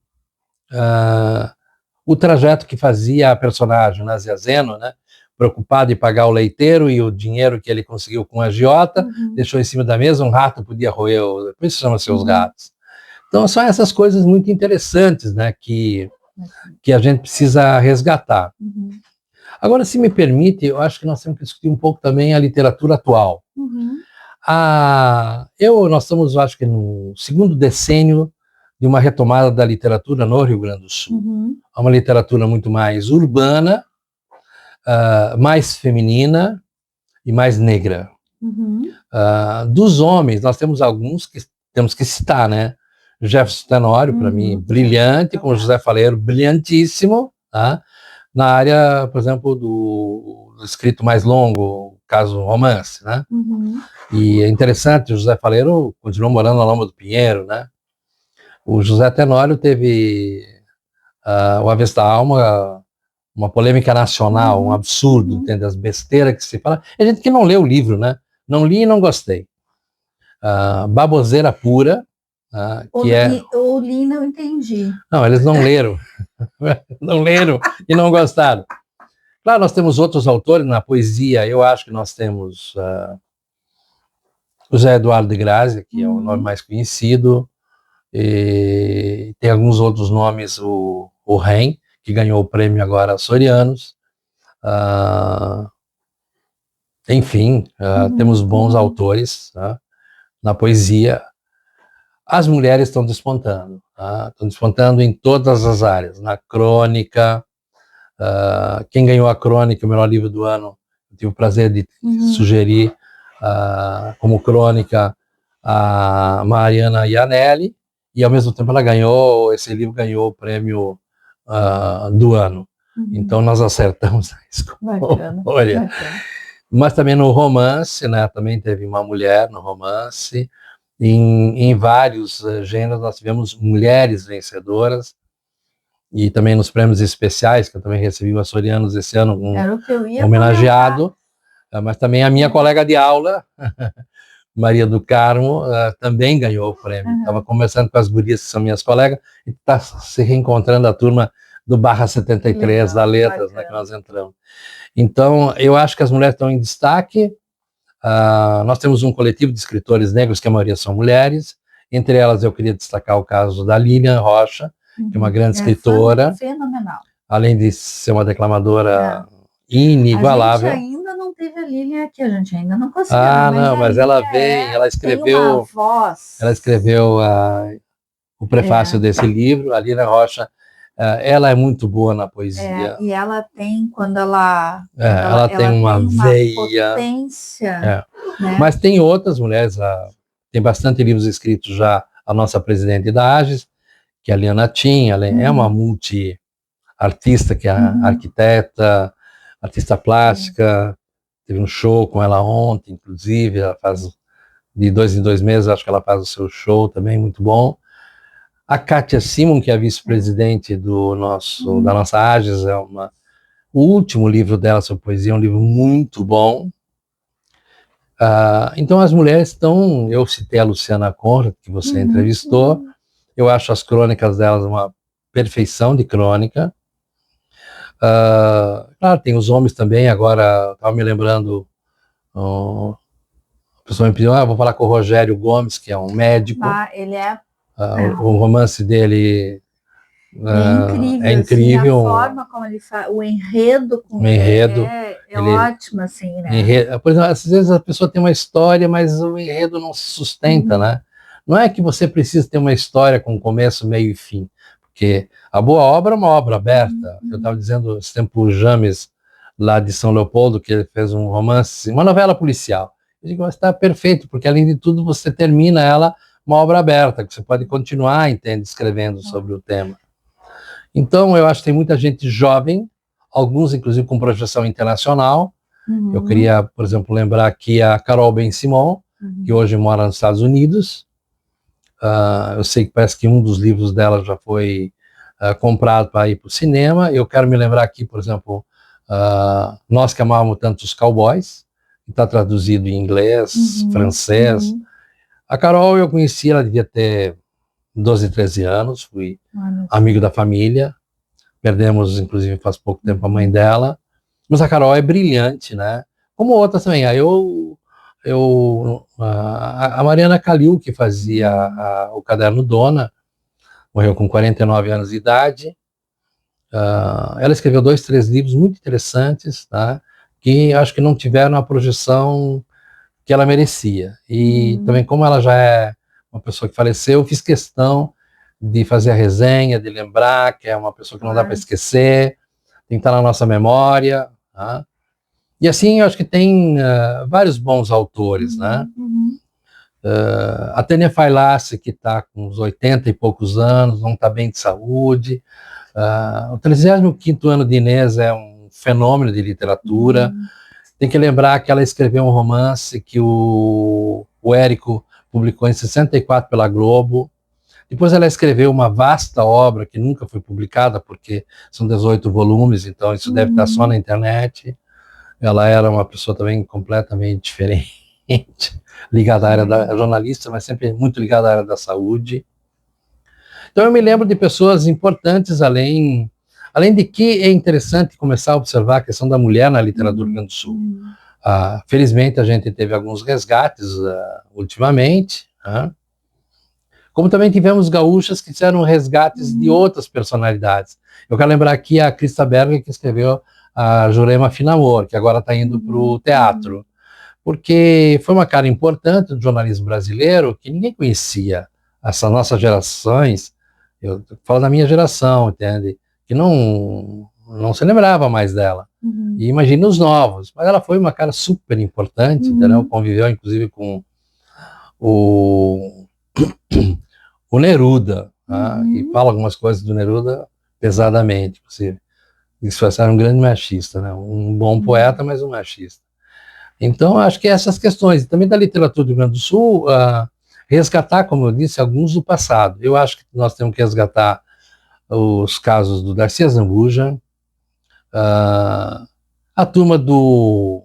O trajeto que fazia a personagem, Nazia Zeno, né, preocupado em pagar o leiteiro e o dinheiro que ele conseguiu com a agiota, deixou em cima da mesa, um rato podia roer, por isso chama-se Os Gatos. Então são essas coisas muito interessantes, né, que a gente precisa resgatar. Agora, se me permite, eu acho que nós temos que discutir um pouco também a literatura atual. Nós estamos, acho que no segundo decênio de uma retomada da literatura no Rio Grande do Sul. É uma literatura muito mais urbana, mais feminina e mais negra. Dos homens, nós temos alguns que temos que citar, né? Jefferson Tenório, para mim, brilhante, como José Faleiro, brilhantíssimo, tá? Na área, por exemplo, do escrito mais longo, caso romance, né? E é interessante, o José Faleiro continuou morando na Loma do Pinheiro, né? O José Tenório teve o Avesso da Alma, uma polêmica nacional, um absurdo, entende? As besteiras que se fala. É gente que não lê o livro, né? Não li e não gostei. Baboseira pura, ou li e não entendi. Não, eles não leram. Não leram e não gostaram. Claro, nós temos outros autores na poesia. Eu acho que nós temos o José Eduardo de Grazia, que é o nome mais conhecido. E tem alguns outros nomes, o Ren, que ganhou o prêmio agora Açorianos. Enfim, temos bons autores, tá, na poesia. As mulheres estão despontando, tá? Estão despontando em todas as áreas, na crônica. Quem ganhou a crônica, o melhor livro do ano, eu tive o prazer de sugerir como crônica a Mariana Iannelli, e ao mesmo tempo esse livro ganhou o prêmio do ano. Então nós acertamos a escolha. Bacana. Mas também no romance, né, também teve uma mulher no romance. Em vários gêneros nós tivemos mulheres vencedoras, e também nos prêmios especiais, que eu também recebi o Açorianos esse ano, homenageado, mas também a minha colega de aula, Maria do Carmo também ganhou o prêmio. Estava conversando com as gurias que são minhas colegas e está se reencontrando a turma do Barra 73 da Letras, né, que nós entramos. Então, eu acho que as mulheres estão em destaque. Nós temos um coletivo de escritores negros, que a maioria são mulheres. Entre elas, eu queria destacar o caso da Lilian Rocha, que é uma grande escritora. Fenomenal. Além de ser uma declamadora inigualável. A gente ainda não teve a Lilian aqui, a gente ainda não conseguiu. Mas ela vem, ela escreveu. Tem uma voz. Ela escreveu o prefácio desse livro. A Lilian Rocha, ela é muito boa na poesia. E ela tem, quando ela tem uma veia. Potência. Né? Mas tem outras mulheres, tem bastante livros escritos já, a nossa presidente da AGES, que é a Liana Tim, ela é uma multi-artista, que é arquiteta, artista plástica, teve um show com ela ontem, inclusive, ela faz de 2 em 2 meses, acho que ela faz o seu show também, muito bom. A Kátia Simon, que é a vice-presidente da nossa AGES, o último livro dela sobre poesia é um livro muito bom. Então as mulheres estão, eu citei a Luciana Conrad, que você entrevistou, eu acho as crônicas delas uma perfeição de crônica. Claro, tem os homens também, agora estava me lembrando, a pessoa me pediu, vou falar com o Rogério Gomes, que é um médico. Ele é... O romance dele é incrível. Assim, a forma como ele faz, o enredo é ótimo, assim, né? Por exemplo, às vezes a pessoa tem uma história, mas o enredo não se sustenta, né? Não é que você precisa ter uma história com começo, meio e fim, porque a boa obra é uma obra aberta. Eu estava dizendo esse tempo o James, lá de São Leopoldo, que ele fez um romance, uma novela policial. Eu digo, mas está perfeito, porque além de tudo você termina ela uma obra aberta, que você pode continuar, escrevendo sobre o tema. Então, eu acho que tem muita gente jovem, alguns, inclusive, com projeção internacional. Eu queria, por exemplo, lembrar aqui a Carol Ben-Simon, que hoje mora nos Estados Unidos. Eu sei que parece que um dos livros dela já foi comprado para ir para o cinema. Eu quero me lembrar aqui, por exemplo, Nós que Amávamos Tanto os Cowboys, que está traduzido em inglês, francês. A Carol eu conheci, ela devia ter 12, 13 anos, fui amigo da família, perdemos, inclusive, faz pouco tempo a mãe dela, mas a Carol é brilhante, né? Como outras também. A Mariana Calil, que fazia o Caderno Dona, morreu com 49 anos de idade. Ela escreveu 2, 3 livros muito interessantes, tá? Que acho que não tiveram a projeção que ela merecia. E também, como ela já é uma pessoa que faleceu, eu fiz questão de fazer a resenha, de lembrar que é uma pessoa que não dá para esquecer, tem que estar na nossa memória. Tá? E assim, eu acho que tem vários bons autores, né? A Tânia Failassi, que está com uns 80 e poucos anos, não está bem de saúde. O 35º ano de Inês é um fenômeno de literatura. Tem que lembrar que ela escreveu um romance que o Érico publicou em 64 pela Globo. Depois ela escreveu uma vasta obra que nunca foi publicada, porque são 18 volumes, então isso deve estar só na internet. Ela era uma pessoa também completamente diferente, ligada à área da jornalista, mas sempre muito ligada à área da saúde. Então eu me lembro de pessoas importantes, além de que é interessante começar a observar a questão da mulher na literatura do Rio Grande do Sul. Felizmente a gente teve alguns resgates ultimamente, como também tivemos gaúchas que fizeram resgates de outras personalidades. Eu quero lembrar aqui a Krista Berger, que escreveu a Jurema Finamor, que agora está indo para o teatro, porque foi uma cara importante do jornalismo brasileiro que ninguém conhecia. Essas nossas gerações, eu falo da minha geração, entende? Que não se lembrava mais dela. E imagina os novos. Mas ela foi uma cara super importante, entendeu? Conviveu, inclusive, com o Neruda, e fala algumas coisas do Neruda pesadamente, inclusive. Isso era um grande machista, né? Um bom poeta, mas um machista. Então, acho que essas questões, também da literatura do Rio Grande do Sul, resgatar, como eu disse, alguns do passado. Eu acho que nós temos que resgatar os casos do Darcy Azambuja, a turma do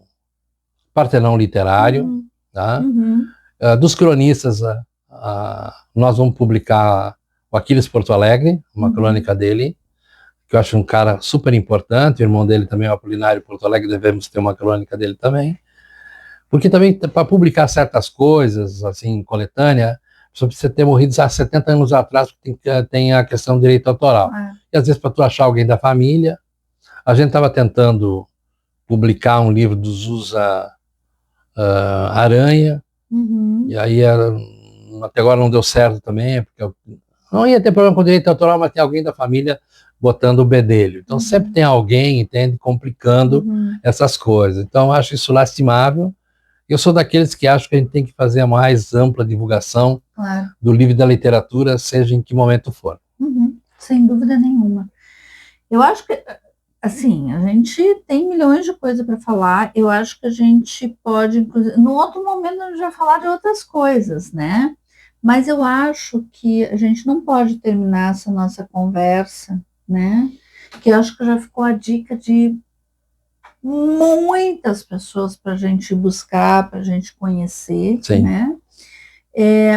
Partenão Literário, tá? Dos cronistas, nós vamos publicar o Aquiles Porto Alegre, uma crônica dele, que eu acho um cara super importante, o irmão dele também é o Apolinário Porto Alegre, devemos ter uma crônica dele também, porque também para publicar certas coisas, assim, coletânea, só precisa ter morrido há 70 anos atrás, porque tem a questão do direito autoral. E às vezes para tu achar alguém da família, a gente estava tentando publicar um livro do Zusa Aranha, e aí até agora não deu certo também, porque eu não ia ter problema com o direito autoral, mas tem alguém da família botando o bedelho. Então sempre tem alguém, entende, complicando essas coisas. Então eu acho isso lastimável. Eu sou daqueles que acham que a gente tem que fazer a mais ampla divulgação do livro e da literatura, seja em que momento for. Sem dúvida nenhuma. Eu acho que, assim, a gente tem milhões de coisas para falar. Eu acho que a gente pode, inclusive, no outro momento a gente vai falar de outras coisas, né? Mas eu acho que a gente não pode terminar essa nossa conversa, né? Que eu acho que já ficou a dica de muitas pessoas para a gente buscar, para a gente conhecer, né?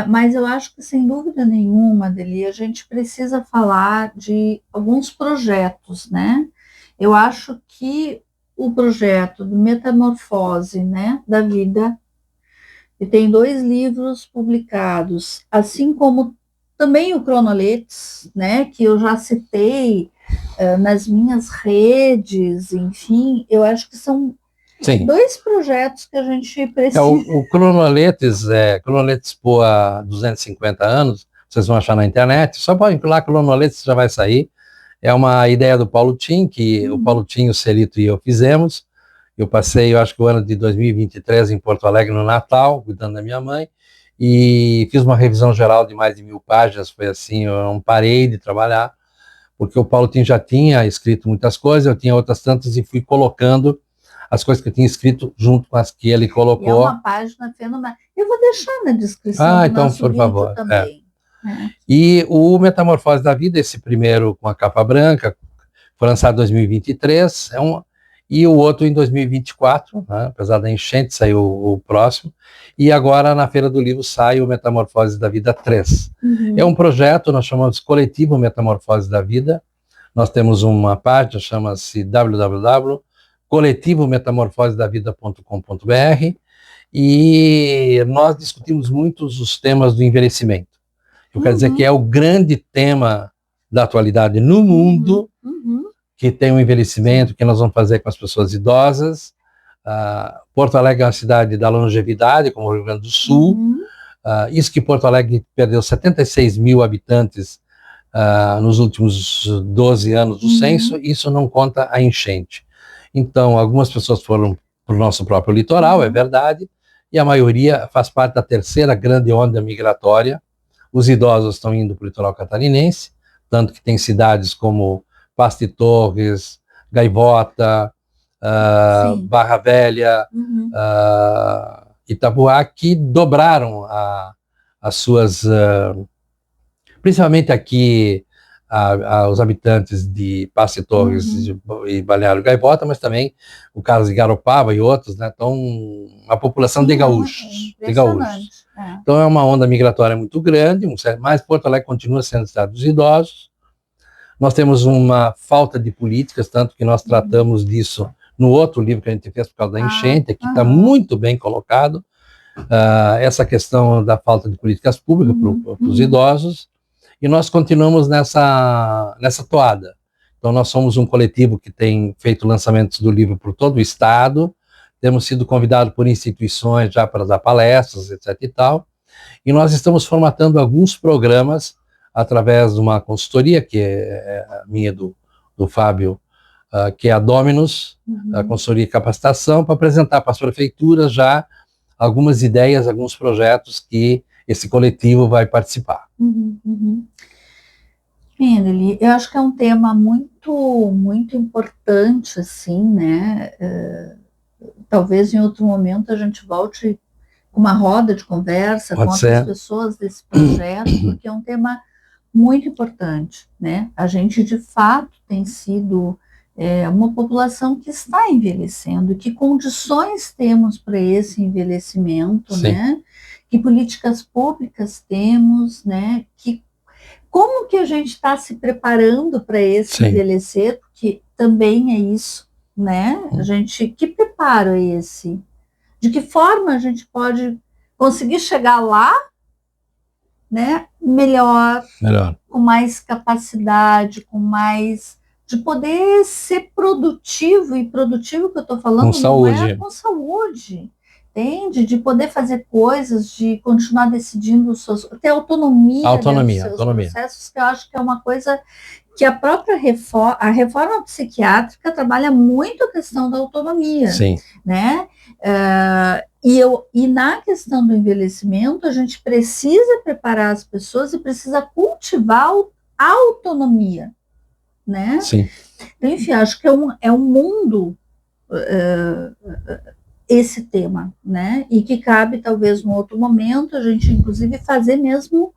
Mas eu acho que, sem dúvida nenhuma, Adeli, a gente precisa falar de alguns projetos, né? Eu acho que o projeto de Metamorfose, né, da Vida, e tem 2 livros publicados, assim como também o Cronoletes, né, que eu já citei nas minhas redes, enfim, eu acho que são 2 projetos que a gente precisa... O Cronoletes, Cronoletes por 250 anos, vocês vão achar na internet, só pode ir lá, Cronoletes já vai sair. É uma ideia do Paulo Tim, que o Paulo Tim, o Celito e eu fizemos. Eu passei, eu acho que o ano de 2023 em Porto Alegre no Natal, cuidando da minha mãe, e fiz uma revisão geral de mais de 1000 páginas, foi assim, eu não parei de trabalhar, porque o Paulo Tim já tinha escrito muitas coisas, eu tinha outras tantas e fui colocando as coisas que eu tinha escrito junto com as que ele colocou. E é uma página fenomenal. Eu vou deixar na descrição do nosso por favor, também. E o Metamorfose da Vida, esse primeiro com a capa branca, foi lançado em 2023, e o outro em 2024, né, apesar da enchente, saiu o próximo, e agora na Feira do Livro sai o Metamorfose da Vida 3. É um projeto, nós chamamos de Coletivo Metamorfose da Vida, nós temos uma página, chama-se www.coletivometamorfosedavida.com.br, e nós discutimos muito os temas do envelhecimento. Eu quero dizer que é o grande tema da atualidade no mundo, que tem o envelhecimento, que nós vamos fazer com as pessoas idosas. Porto Alegre é uma cidade da longevidade, como o Rio Grande do Sul. Isso que Porto Alegre perdeu 76 mil habitantes nos últimos 12 anos do censo, isso não conta a enchente. Então, algumas pessoas foram para o nosso próprio litoral, é verdade, e a maioria faz parte da terceira grande onda migratória. Os idosos estão indo para o litoral catarinense, tanto que tem cidades como Pasto de Torres, Gaivota, Barra Velha, Itapuá, que dobraram as suas... principalmente aqui, os habitantes de Pasto de Torres e Balneário Gaivota, mas também o caso de Garopaba e outros, né? Então, a população de gaúchos. Então, é uma onda migratória muito grande, mas Porto Alegre continua sendo a cidade dos idosos. Nós temos uma falta de políticas, tanto que nós tratamos disso no outro livro que a gente fez por causa da enchente, que está muito bem colocado, essa questão da falta de políticas públicas para os idosos, e nós continuamos nessa toada. Então, nós somos um coletivo que tem feito lançamentos do livro por todo o estado, temos sido convidados por instituições já para dar palestras, etc. e tal, e nós estamos formatando alguns programas através de uma consultoria, que é a minha do Fábio, que é a Dominus, a consultoria e capacitação, para apresentar para as prefeituras já algumas ideias, alguns projetos que esse coletivo vai participar. Adeli, eu acho que é um tema muito importante, assim, né? Talvez em outro momento a gente volte com uma roda de conversa com outras pessoas desse projeto, porque é um tema muito importante, né? A gente, de fato, tem sido uma população que está envelhecendo, e que condições temos para esse envelhecimento, né? que políticas públicas temos, né? Como que a gente está se preparando para esse Sim. envelhecer, porque também é isso, né? Que preparo é esse? De que forma a gente pode conseguir chegar lá, né? Melhor, com mais capacidade, de poder ser produtivo, e produtivo que eu estou falando com saúde. não é com saúde, entende? De poder fazer coisas, de continuar decidindo, ter autonomia dos seus processos, que eu acho que é uma coisa que a própria reforma psiquiátrica trabalha muito a questão da autonomia. Sim. Né? E na questão do envelhecimento, a gente precisa preparar as pessoas e precisa cultivar a autonomia. Né? Sim. Enfim, acho que é um mundo esse tema, né? E que cabe talvez num outro momento a gente inclusive fazer mesmo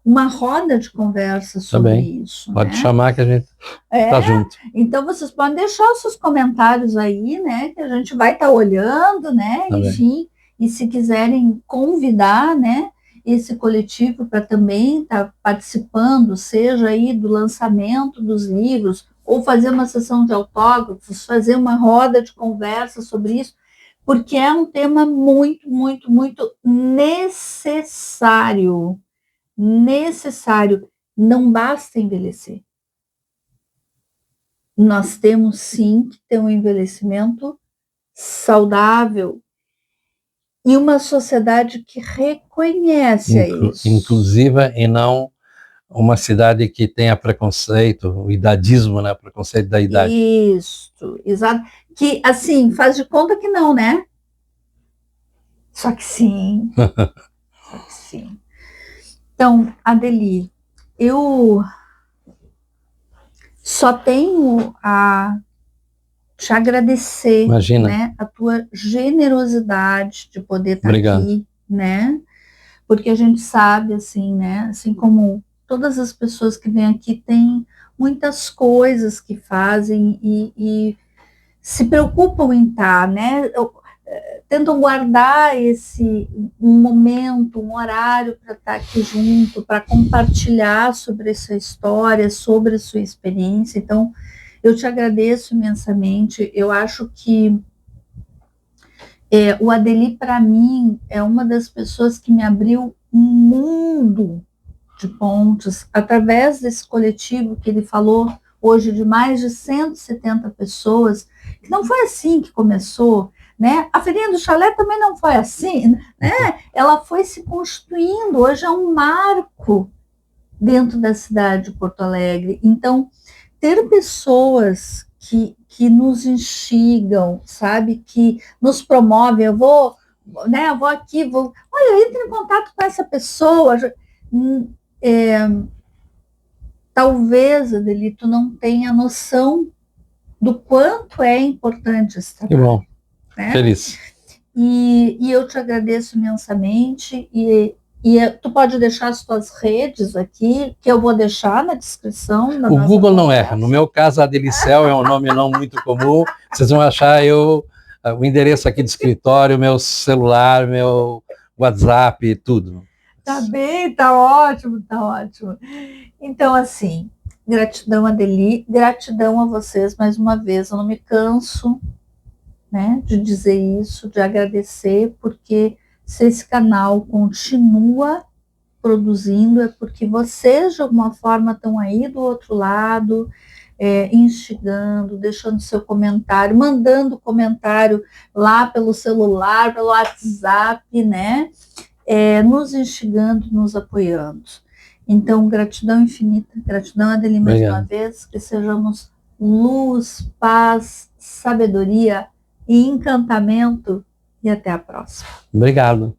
uma roda de conversa sobre isso. Pode né? chamar que a gente está junto. Então vocês podem deixar os seus comentários aí, né? Que a gente vai estar olhando, né? Enfim, e se quiserem convidar, né? Esse coletivo para também estar participando, seja aí do lançamento dos livros, ou fazer uma sessão de autógrafos, fazer uma roda de conversa sobre isso, porque é um tema muito, muito, muito necessário. Não basta envelhecer. Nós temos sim que ter um envelhecimento saudável e uma sociedade que reconhece isso. Inclusiva, e não uma cidade que tenha preconceito, o idadismo, né? Preconceito da idade. Isso, exato. Que, assim, faz de conta que não, né? Só que sim. Só que sim. Então, Adeli, eu só tenho a te agradecer, né, a tua generosidade de poder estar aqui, né? Porque a gente sabe, assim, né? Assim como todas as pessoas que vêm aqui têm muitas coisas que fazem e se preocupam em estar, né? Tentam guardar um momento, um horário para estar aqui junto, para compartilhar sobre essa história, sobre a sua experiência. Então, eu te agradeço imensamente. Eu acho que o Adeli, para mim, é uma das pessoas que me abriu um mundo de pontes através desse coletivo que ele falou hoje, de mais de 170 pessoas, que não foi assim que começou, né? A Feirinha do Chalé também não foi assim, né? Ela foi se constituindo, hoje é um marco dentro da cidade de Porto Alegre. Então, ter pessoas que nos instigam, sabe, que nos promovem, eu vou aqui, olha, entre em contato com essa pessoa. Talvez, Adeli, tu não tenha noção do quanto é importante esse trabalho. Que bom, né? Feliz. E eu te agradeço imensamente, e tu pode deixar as tuas redes aqui, que eu vou deixar na descrição. O Google não erra. No meu caso, a Adelicel é um nome não muito comum. Vocês vão achar o endereço aqui do escritório, meu celular, meu WhatsApp, tudo. Tá bem, tá ótimo, tá ótimo. Então, assim, gratidão, Adeli, gratidão a vocês mais uma vez. Eu não me canso, né, de dizer isso, de agradecer, porque se esse canal continua produzindo é porque vocês de alguma forma estão aí do outro lado, instigando, deixando seu comentário, mandando comentário lá pelo celular, pelo WhatsApp, né, nos instigando, nos apoiando. Então, gratidão infinita, gratidão, Adeli, mais uma vez, que sejamos luz, paz, sabedoria e encantamento, e até a próxima. Obrigado.